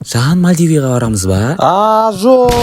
Жан, Мальдивияға барамыз ба? Жоқ.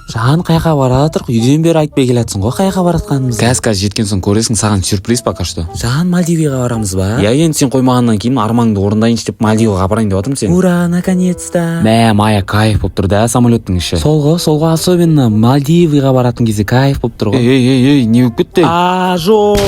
Жан, қаяққа бара жатырық? Үйден бері айтпай келатсың ғой қаяққа баратқанымызды. Қазір жеткен соң көресің, саған сюрприз пока что. Жан, Мальдивияға барамыз ба? Я енді сен қоймағаннан кейін арманыңды орындайыншы деп Мальдиваға апарайын деп жатырмын сені. Ура, наконец-то. Майя кайф болып тұр да самолеттің іші. Солға особенно Мальдивияға баратын кезде кайф болып тұр ғой. Ей, не болып кетті? Жоқ.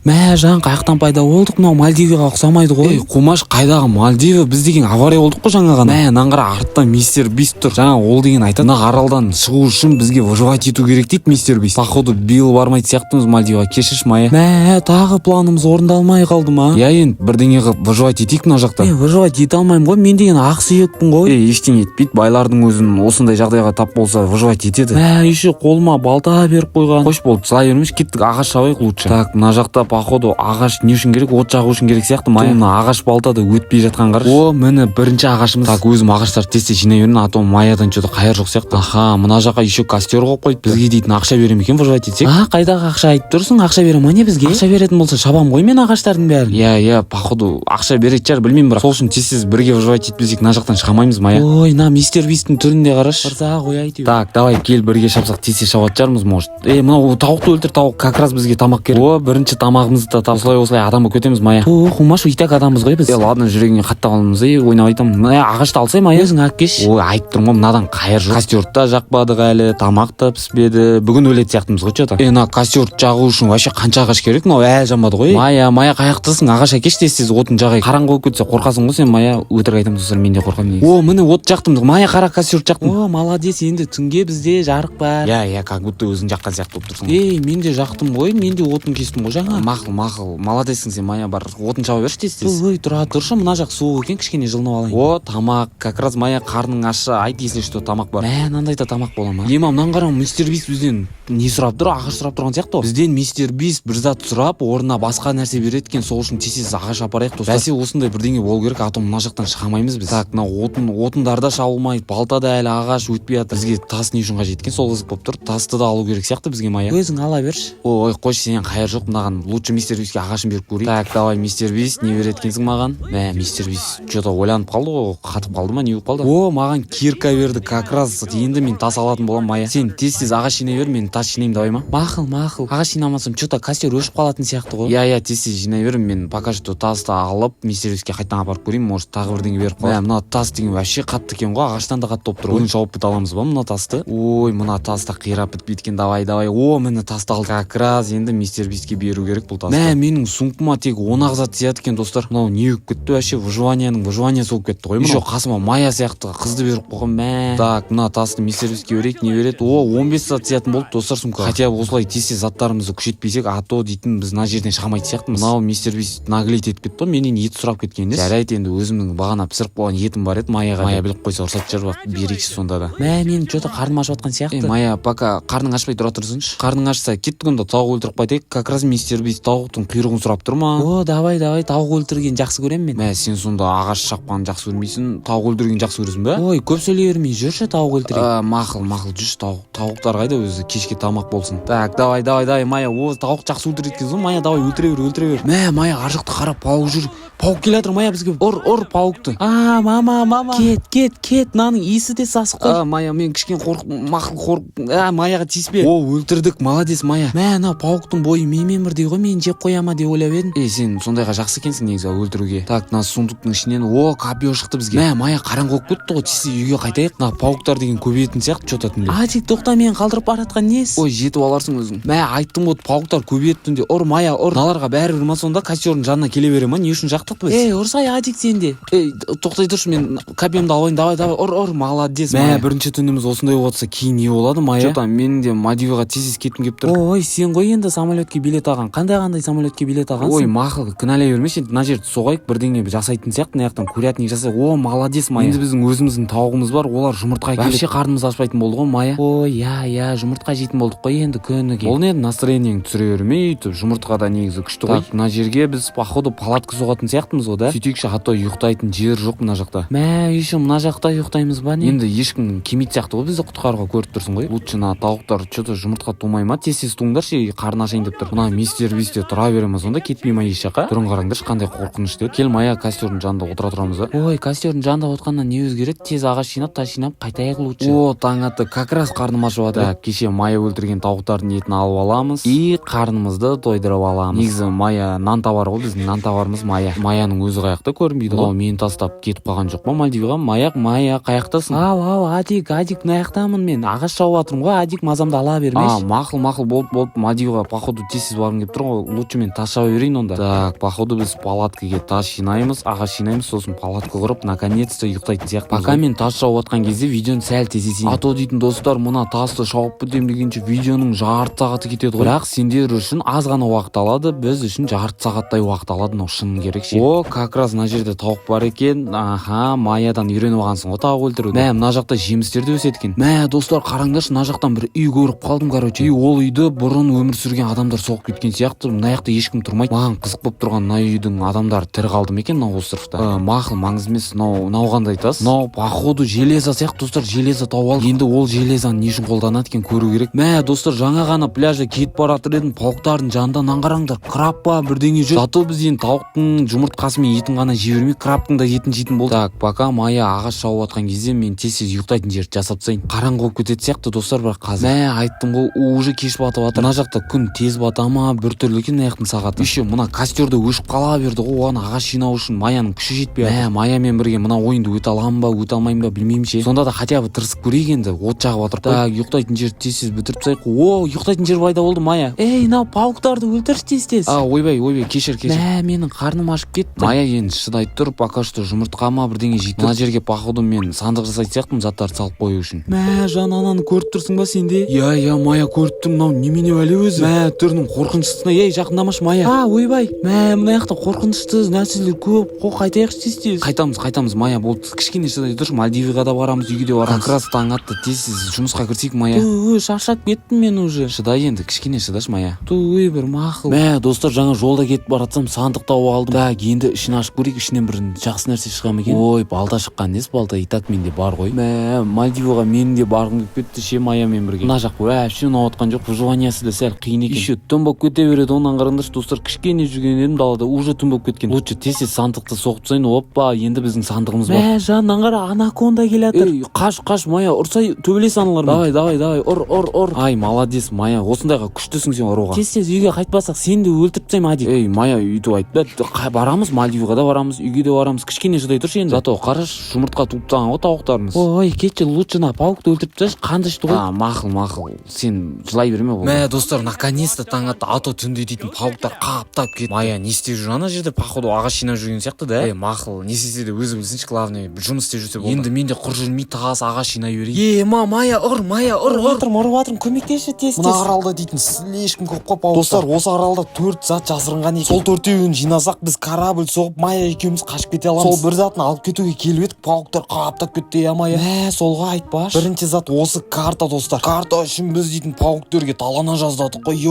Жан, қаяқтан пайда болдық, мынау Мальдивияға ұқсамайды ғой. Қумаш, қайдағы Мальдива? Біз деген авария болдық қой жаңа ғана. Наңғара артта мистер Бист тұр. Жаңа ол деген айтады, мына аралдан шығу үшін бізге выживать ету керек дейді мистер Бист. Походу биыл бармайды сияқтымыз Мальдиваға. Кешірші, Майя. Тағы планымыз орындалмай қалды ма? Я енді бірдеңе қылып выживать етейік мына жақта. Выживать ете алмаймын ғой, мен деген ақсүйекпін ғой. Ештеңе етпейді, байлардың өзін осындай жағдайға тап болса выживать етеді. Еще қолыма балта беріп қойған. Қош болды, сылай бермеш, кеттік ағаш шабайық лучше. Так, мына жақта походу ағаш не үшін керек? От жағу үшін керек сияқты. Майя, мына ағаш балта да өтпей жатқан қараш. Міне бірінші ағашымыз. Так, өзім ағаштарды тез жинай беремін, а то Майядан что-то қайыр жоқ сияқты. Аха, мына жаққа еще костер қойып қойды. Бізге дейтін ақша берем екен выживать етсек. Қайдағы ақша айтып тұрсың? Ақша бере ма не бізге? Ақша беретін болса шабам ғой мен ағаштардың бәрін. Я, походу ақша беретін шығар, білмеймін, бірақ сол үшін тез бірге выживать етпесек мына жақтан шыға алмаймыз, Майя. На мистер Бистің түрінде қараш. Ырза ғой әйтеуір. Так, давай кел бірге шапсақ тез шабатын шығармыз, может. Мынау тауықты өлтір, тауық как раз бізге тамақ керек. Бірінші тамағымызды да осылай адам болып кетеміз, Майя. Қумаш, итак адамыз ғой біз. Ладно, жүрегіңе қатты қалымыз, ойнап айтамын. Ағашты алсай, Майя. Өзің алып келші. Айтып тұрмын ғой, мынадан қайыр жоқ. Костерді да жақпадық әлі, тамақ та піспеді. Бүгін өлетін сияқтымыз ғой, что-то. Мына костерді жағу үшін вообще қанша ағаш керек? Мынау әлі жанбады ғой. Майя қаяқтасың, ағаш әкеш тез отын жағай. Қараңғы болып кетсе қорқасың ғой сен, Майя. Өтірік айтамын, достар, мен де қорқамын негізі. Міне от жақтым. Майя қара костерді жақтым. Молодец, енді түнге бізде жарық бар. Я, как будто өзің жаққан сияқты болып тұрсың. Мен де жақтым ғой, мен де отын кестім ғой жаңа. Мақұл, молодецсің сен, Майя, бар. Отын шаба берші тез. Тұра тұршы, мына жақ суық екен, кішкене жылынып алайын. Тамақ, как раз Майя қарның ашы, айт если что тамақ бар. Мынандай да тамақ бола ма? Мынаны қара, мистер Бист бізден не сұрап тұр? Ағаш сұрап тұрған сияқты. Бізден мистер Бист бір зат сұрап, орнына басқа нәрсе береді екен, сол үшін тез ағаш апарайық, достар. Бәсе осындай бірдеңе болу керек, а то мына жақтан шыға алмаймыз біз. Так, мына отындар да шабылмайды, балта да әлі ағаш өтпей жатыр. Бізге тас не үшін қажет екен? Сол қызық болып тұр. Тасты да алу керек сияқты бізге, Майя. Өзің ала берші. Қойшы, сенен қайыр жоқ, мынаған лучше мистер Бистке ағашын беріп көрейік. Так, давай, мистер Бист, не береді екенсің маған? Мистер Бист что-то ойланып қалды ғой, қатып қалды ма, не болып қалды? Маған кирка берді, как раз енді мен тас алатын боламын, Майя. Сен тез ағаш жинай бер, мен тас жинаймын, давай ма? Мақұл. Ағаш жинамасам что-то костер өшіп қалатын сияқты ғой. Я, тез жинай бер, мен пока что тасты алып мистер Бистке қайтадан апарып көрейін, может тағы бірдеңе беріп қалады. Мына тас деген вообще қатты екен ғой, ағаштан да қатты болып тұр. Бүгін шауып біте аламыз ба мына тасты? Мына таста қирап бітпейді екен, давай. Міне тасты алды. Как раз енді мистер Бистке беру керек бұл тасты. Менің сумкама тек 10 ақ зат сияды екен, достар. Мынау не болып кетті вообще, выживаниясы болып кетті ғой. Еще қасыма Майя сияқты қызды беріп қойған. Так, мына тасты мистер Бистке берейік, не береді? 15 зат сиятын болды, достар, сумка. Хотя осылай тез заттарымызды күшейтпесек, а то дейтін біз мына жерден шығамайды сияқтымыз. Мынау мистер Бист наглеть етіп кетті ғой, менен ет сұрап кеткен емес. Жарайды, енді өзімнің бағана пісіріп қойған етім бар еді, Майя біліп қойса ұрсат шығар, берейікші сонда да. Менің что-то қарным ашып жатқан сияқты. Майя, пока қарның ашпай тұра тұрсыншы. Қарның ашса кеттік, онда тауық өлтіріп қайтайық. Как раз мистер Бист тауықтың құйрығын сұрап тұр ма? Давай, тауық өлтірген жақсы көремін мен. Сен сонда ағаш шапқанын жақсы көрмейсің, тауық өлтірген жақсы көресің бе? Көп сөйлей бермей жүрші, тауық өлтірейік. Мақұл, жүрші, тауықтар қайда, өзі кешке тамақ болсын. Так, давай, Майя, тауық жақсы өлтіреді екенсің, Майя, давай өлтіре бер. Майя, ар жақта қарап, пауық жүр. Пауық келе жатыр, Майя, бізге ұр пауықты. Мама. Кет, мынаның иісі де сасық қой. Майя, мен кішкене қорқып, Майяға тиіспе. Өлтірдік, молодец, Майя. Мына пауықтың бойы менімен бірдей ғой, мен жеп қояма деп ойлап едім. Сен сондайға жақсы екенсің негізі өлтіруге. Так, мына сундуктың ішінен копье шықты бізге. Майя, қараңғы болып кетті ғой, тез үйге қайтайық. Мына пауықтар деген көбейетін сияқты что-то түнде. Адик, тоқта, мен қалдырып баратқан несі? Жетіп аларсың өзің. Айттым ғой, пауықтар көбейеді түнде. Майя, Наларға бәрібір ма сонда костердің жанына келе бере ма? Не үшін жақтық біз? Ұрсай, Адик, сенде. Тоқтай тұршы, мен копьемді алайын, давай, молодец. Бірінші түніміз осындай болса, кейін не болады, Майя? Что-то мен де Мальдиваға тез кеткім келіп тұр. Сен ғой енді самолетке билет алған. Қандай самолетке билет алғансың? Мақұл, кінәлай бермеші, енді мына жерді соғайық, бірдеңе жасайтын сияқты, мына жақтан курятник жасайық. Молодец, Майя. Енді біздің өзіміздің тауығымыз бар, олар жұмыртқа келеді. Вообще қарнымыз ашпайтын болды ғой, Майя. Я, жұмыртқа жейтін болдық қой енді күніге. Ол не настроениеңді түсіре бермей, жұмыртқа да негізі күшті ғой. Мына жерге біз походу палатка соғатын сияқтымыз ғой да. Сөйтейікші, а то ұйықтайтын жер жоқ мына жақта. Еще мына жақта ұйықтаймыз ба не? Енді ешкім келмейді сияқты ғой, бізді құтқаруға, көріп тұрсың ғой. Лучше тауықтар что-то жұмыртқа тумай ма? Тез туыңдаршы, қарны ашайын деп тұр. Мына мистер сервисте тұра береміз, онда кетпей ма еш жаққа? Түрін қараңдаршы, қандай қорқынышты. Кел, Майя, костердің жанында отыра тұрамыз ба? Ой, костердің жанында отқаннан не өзгереді? Тез ағаш жинап, тас жинап, қайтайық лучше. О, таң атты, как раз қарным ашып жатыр. Кеше Майя өлтірген тауықтардың етін алып аламыз и қарнымызды тойдырып аламыз. Негізі Майя нан табар ғой, біздің нан табарымыз Майя. Майяның өзі қаяқта көрінбейді ғой. Мені тастап кетіп қалған жоқ па Мальдивға? Майя қаяқтасың? Ау, Адик, мына жақтамын мен. Ағаш шауып жатырмын ғой, Адик мазамды ала бермеші. Мақұл, болып Мальдивға походу тез барғым келіп тұр ғой. Лучше мен тас шаба берейін онда. Так, походу біз палаткаға тас жинаймыз, ағаш жинаймыз, сосын палатка құрып, наконец-то ұйықтайтын сияқты. Пока мен тас шауып жатқан кезде видеоны сәл тезесейін. А то дейтін достар, мына тасты шауып бітем дегенше видеоның жарты сағаты кетеді ғой. Бірақ сендер үшін аз ғана уақыт алады, біз үшін жарты сағаттай уақыт алады. Мынау шын керек ше. О, как раз мына жерде тауық бар екен. Аха, Майядан үйреніп алғансың ғой тауық өлтіруді. Мына жақта жемістер де өседі екен. Достар, қараңдаршы, мына жақтан бір үй көріп қалдым, короче. Ол үйді бұрын өмір сүрген адамдар соғып кеткен сияқты. Мына жақта ешкім тұрмайды. Маған қызық болып тұрған мына үйдің адамдары тірі қалды ма екен мына островта? Мақұл, маңыз емес. Мынау қандай тас? Мынау походу железо сияқты, достар, железо тауып алдық. Енді ол железоны не үшін қолданады екен көру керек. Достар, жаңа ғана пляжда кетіп бара жатыр едім, пауықтардың жанында нан қараңдар, краб па бірдеңе жүр. Зато біз енді тауықтың жұмыртқасы мен етін ғана жей бермей, крабтың да етін жейтін болдық. Так, пока Майя ағаш шауып жатқан кезде мен тез ұйықтайтын жерді жасап тастайын. Қараңғы болып кетеді сияқты, достар, бірақ қазір. Айттым ғой, уже кеш батып жатыр. Мына жақта күн тез бата ма, біртүрлі екен мына жақтың сағаты. Еще мына костерді өшіп қала берді ғой, оған ағаш жинау үшін Майяның күші жетпей жатыр. Майямен бірге мына ойынды өте аламын ба, өте алмаймын ба білмеймін ше. Сонда да хотя бы тырысып көрейік енді, от жағып жатыр. Так, ұйықтайтын жерді тез бітіріп тастайық. О, ұйықтайтын жер пайда болды Майя. Мынау пауықтарды өлтірші тез. Ойбай, кешір. Менің қарным ашып кетті. Майя енді шыдай тұр, пока что жұмыртқа ма бірдеңе жейді. Мына жерге походу мен сандық жасайтын сияқтымын заттарды салып қою үшін. Жан, ананы көріп тұрсың ба сенде? Иә, Майя көріп тұрмын. Мынау немене әлі өзі? Түрінің қорқыныштысына, жақындамашы Майя. Ойбай, мына жақта қорқынышты нәрселер көп. Қайтайықшы тез. Қайтамыз Майя, болды. Кішкене шыдай тұршы, Мальдивға да барамыз, үйге де барамыз. Как раз таң атты, тез жұмысқа кірсек Майя. Шаршап кеттім мен уже. Шыдай енді, кішкене шыдашы Майя. Бір мақұл. Достар, жаңа жолда кетіп баратсам сандық тауып алдым. Так, енді ішін ашып көрейік, ішінен бір жақсы нәрсе шыға ма екен? Ой, балта шыққан несі балта, и так менде бар ғой. Мальдивға менің де барғым келіп кетті ше Майямен бірге. Мына жақ вообще ұнаватқан жоқ, выживаниясы да сәл қиын екен. Еще түн болып кете береді, онан қараңдаршы достар, кішкене жүрген едім далада, уже түн болып кеткен. Лучше тез сандықты соғып тастайын. Оппа, енді біздің сандығымыз бар. Жаннан қара, анаконда келатыр. Қаш Майя, ұрсай төбелес аналар. Давай, ұр. Ай, молодец Майя, осындайға күштісің сен ұруға. Тез үйге қайтпасақ сені де өлтіріп тастаймын Адик. Майя, үйтіп айтпа. Барамыз, Мальдивға да барамыз, үйге де барамыз. Кішкене шыдай тұршы енді. Зато қараш, жұмыртқа туып тастаған ғой тауықтарымыз. Ой, кетші, лучше пауықты өлтіріп тасташы, қанды ішті ғой. Мақұл. Сен жылай берме бұл. Достар, наконец-то таң атты, а то түнде дейтін пауықтар қаптап кетті. Майя, не істеп жүр ана жерде? Походу ағаш жинап жүрген сияқты да. Мақұл, не істесе де өзі білсінші, главное, жұмыс істеп жүрсе болды. Енді мен де құр жүрмей тағас ағаш жинай берейін. Майя, ұрып жатырмын, көмектесші тез. Мына аралда дейтін слишком көп қой пауықтар. Достар, осы аралда 4 зат жасырынған екен. Сол 4-еуін жинасақ, біз корабль соғып Майя екеуміз қашып кете аламыз. Сол бір затын алып кетуге келіп едік, пауықтар қаптап кетті Майя. Солға айтпаш. Бірінші зат осы карта, достар. Карта үшін біз дейтін пауықтерге талана жаздадық қой.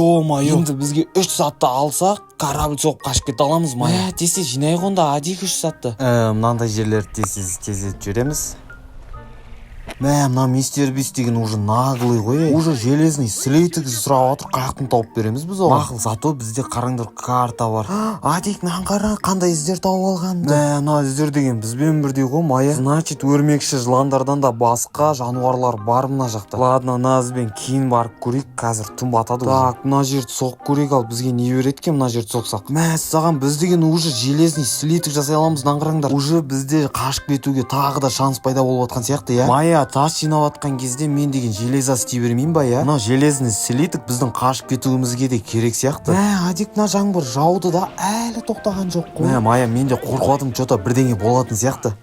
Енді бізге 3 затты алсақ, корабль соғып қашып кете аламыз Майя. Тез жинайық онда, Адик 3 затты. Мынандай жерлерді тез жібереміз. Мына мистер Бист деген уже наглый ғой. Уже железный слейтік сұрап отыр, қаяқтан тауып береміз біз оған. Мақұл, зато бізде қараңдар карта бар. Адик, нан қара, қандай іздер тауып алған. Мына іздер деген бізбен бірдей ғой Майя. Значит, өрмекші жыландардан да басқа жануарлар бар мына жақта. Ладно, мына ізбен кейін барып көрейік, қазір түн батады. Так, мына жерді соғып көрейік, ал бізге не береді екен мына жерді соқсақ? Саған біз деген уже железный слейтік жасай аламыз, нан қараңдар. Уже бізде қашып кетуге тағы да шанс пайда болып жатқан сияқты, Майя, тас жинап жатқан кезде мен деген железо істей бермеймін ба, Мына железный слитік біздің қашып кетуімізге де керек сияқты. Адик, мына жаңбыр жауды да әлі тоқтаған жоқ қой. Майя, мен де қорқыватым, что-то бірдеңе болатын сияқты.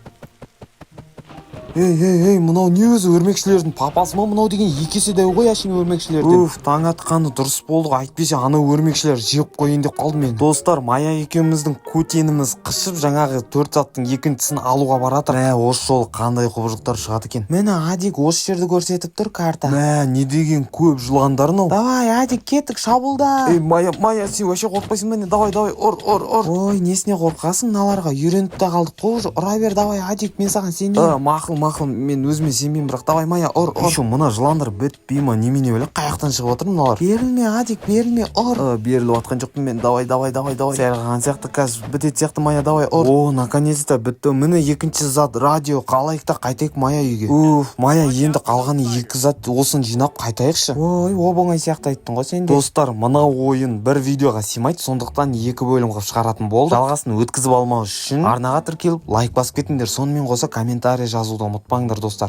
Мынау не өзі, өрмекшілердің папасы ма? Мынау деген екесе дәу ғой әшейін өрмекшілерден. Таң атқаны дұрыс болды, айтпесе анау өрмекшілер жеп қойын деп қалдым мен. Достар, Майя екеуміздің көтеніміз қышып, жаңағы 4 заттың екіншісін алуға баратыр. Осы жолы қандай құбыжықтар шығады екен. Міне Адик осы жерді көрсетіп тұр карта. Не деген көп жыландар мынау. Давай, Адик, кеттік, шабылда. Майя, сен вообще қорқпайсың ба? Давай, ұр. Ой, несіне қорқасың? Мыналарға үйреніп те қалдық қой уже. Ұра бер, давай, Адик, мен саған сенемін. Мақұл, мақұл, мен өзіме сенбеймін, бірақ давай Майя ұр. Еще мына жыландар бітпей ма, немене бөлек қаяқтан шығып отыр мыналар. Берілме Адик, берілме, ұр. Беріліп атқан жоқпын мен. Давай. Сәл қалған сияқты, қазір бітетін сияқты Майя, давай ұр. О, наконец-то бітті. Міне екінші зат, радио. Қалайық та қайтайық Майя үйге. Майя, енді қалғаны 2 зат, осын жинап қайтайықшы. Ой, оп-оңай сияқты айттың ғой сен де. Достар, мына ойын бір видеоға сыймайды, сондықтан 2 бөлім қылып шығаратын болды. Жалғасын өткізіп алмау үшін арнаға тіркеліп лайк басып кетіңдер. Сонымен қоса комментарий жазуды ұмытпаңдар достар.